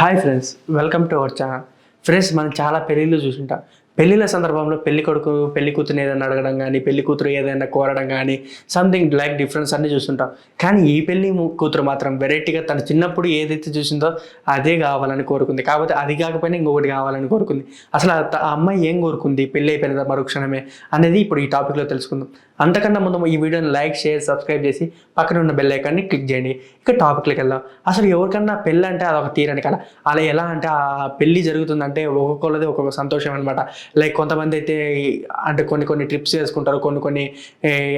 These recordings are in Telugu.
Hi friends, welcome to our channel. Friends, మనం చాలా పెళ్ళిళ్ళు చూసుంటాం. పెళ్ళిళ్ళ సందర్భంలో పెళ్లి కొడుకు పెళ్లి కూతురు ఏదైనా అడగడం కానీ, పెళ్లి కూతురు ఏదైనా కోరడం కానీ, సంథింగ్ లైక్ డిఫరెన్స్ అన్నీ చూస్తుంటాం. కానీ ఈ పెళ్లి కూతురు మాత్రం వెరైటీగా తను చిన్నప్పుడు ఏదైతే చూసిందో అదే కావాలని కోరుకుంది. కాకపోతే అది కాకపోయినా ఇంకొకటి కావాలని కోరుకుంది. అసలు ఆ అమ్మాయి ఏం కోరుకుంది పెళ్ళి అయిపోయిన మరుక్షణమే అనేది ఇప్పుడు ఈ టాపిక్లో తెలుసుకుందాం. అంతకన్నా ముందు ఈ వీడియోని లైక్, షేర్, సబ్స్క్రైబ్ చేసి పక్కన ఉన్న బెల్ ఐకాన్ని క్లిక్ చేయండి. ఇక టాపిక్లోకి వెళ్దాం. అసలు ఎవరికన్నా పెళ్ళి అంటే అదొక తీరని కదా. అలా ఎలా అంటే ఆ పెళ్ళి జరుగుతుందంటే ఒక్కొక్కరిది ఒక్కొక్క సంతోషం అనమాట. లైక్ కొంతమంది అయితే అంటే కొన్ని ట్రిప్స్ చేసుకుంటారు, కొన్ని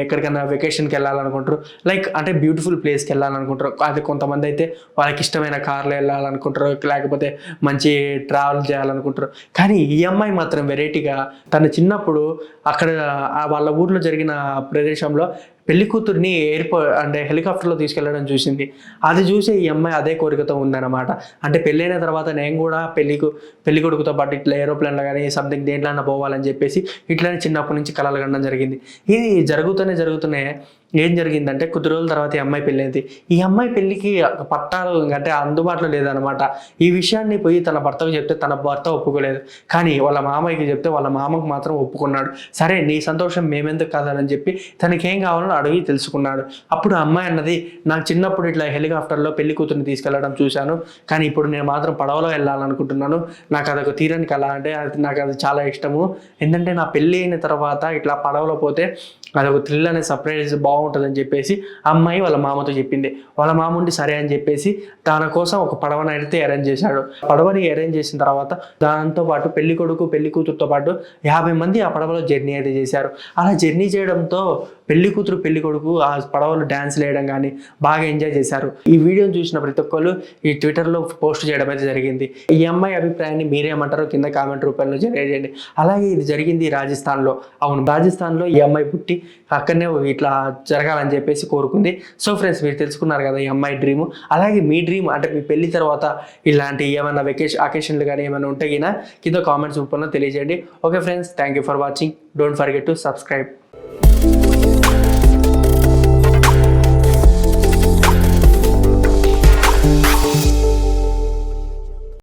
ఎక్కడికైనా వెకేషన్కి వెళ్ళాలనుకుంటారు. లైక్ అంటే బ్యూటిఫుల్ ప్లేస్కి వెళ్ళాలనుకుంటారు. అది కొంతమంది అయితే వాళ్ళకి ఇష్టమైన కార్లో వెళ్ళాలనుకుంటారు, లేకపోతే మంచి ట్రావెల్ చేయాలనుకుంటారు. కానీ ఈ అమ్మాయి మాత్రం వెరైటీగా తన చిన్నప్పుడు అక్కడ వాళ్ళ ఊర్లో జరిగిన ప్రదేశంలో పెళ్లి కూతుర్ని అంటే హెలికాప్టర్లో తీసుకెళ్లడం చూసింది. అది చూసి ఈ అమ్మాయి అదే కోరికతో ఉందన్నమాట. అంటే పెళ్ళైన తర్వాత నేను కూడా పెళ్లి కొడుకుతో పాటు ఇట్లా ఏరోప్లేన్లో కానీ సంథింగ్ దేంట్లన్నా పోవాలని చెప్పేసి ఇట్లానే చిన్నప్పటి నుంచి కలలు కనడం జరిగింది. ఇది జరుగుతూనే ఏం జరిగిందంటే కొద్ది రోజుల తర్వాత ఈ అమ్మాయి పెళ్ళైంది. ఈ అమ్మాయి పెళ్ళికి పట్టాలు అంటే అందుబాటులో లేదనమాట. ఈ విషయాన్ని పోయి తన భర్తకు చెప్తే తన భర్త ఒప్పుకోలేదు. కానీ వాళ్ళ మామయ్యకి చెప్తే వాళ్ళ మామకు మాత్రం ఒప్పుకున్నాడు. సరే, నీ సంతోషం మేమెందుకు కాదని చెప్పి తనకేం కావాలో అడిగి తెలుసుకున్నాడు. అప్పుడు అమ్మాయి అన్నది, నాకు చిన్నప్పుడు ఇట్లా హెలికాప్టర్లో పెళ్లి కూతుర్ని తీసుకెళ్లడం చూశాను, కానీ ఇప్పుడు నేను మాత్రం పడవలో వెళ్ళాలనుకుంటున్నాను. నాకు అదొక తీరని కళ, అంటే నాకు అది చాలా ఇష్టము. ఏంటంటే నా పెళ్ళి అయిన తర్వాత ఇట్లా పడవలో పోతే అదొక థ్రిల్ అనే సర్ప్రైజ్ బాగుంటుందని చెప్పేసి అమ్మాయి వాళ్ళ మామతో చెప్పింది. వాళ్ళ మామ ఉండి సరే అని చెప్పేసి తన కోసం ఒక పడవని అయితే అరేంజ్ చేశాడు. పడవని అరేంజ్ చేసిన తర్వాత దాంతో పాటు పెళ్లి కొడుకు పెళ్లి కూతురుతో పాటు 50 మంది ఆ పడవలో జర్నీ అయితే చేశారు. అలా జర్నీ చేయడంతో పెళ్లి కూతురు పెళ్లి కొడుకు ఆ పడవలో డ్యాన్స్ వేయడం కానీ బాగా ఎంజాయ్ చేశారు. ఈ వీడియోని చూసిన ప్రతి ఒక్కరు ఈ ట్విట్టర్లో పోస్ట్ చేయడం అయితే జరిగింది. ఈ అమ్మాయి అభిప్రాయాన్ని మీరేమంటారో కింద కామెంట్ రూపంలో తెలియజేయండి. అలాగే ఇది జరిగింది రాజస్థాన్లో. అవును, రాజస్థాన్లో ఈ అమ్మాయి పుట్టి అక్కడనే ఇట్లా జరగాలని చెప్పేసి కోరుకుంది. సో ఫ్రెండ్స్, మీరు తెలుసుకున్నారు కదా ఈ అమ్మాయి డ్రీమ్. అలాగే మీ డ్రీమ్ అంటే మీ పెళ్లి తర్వాత ఇలాంటి ఏమైనా అకేషన్లు కానీ ఏమైనా ఉంటే కింద కామెంట్స్ రూపంలో తెలియజేయండి. Okay friends, thank you for watching. Don't forget to subscribe.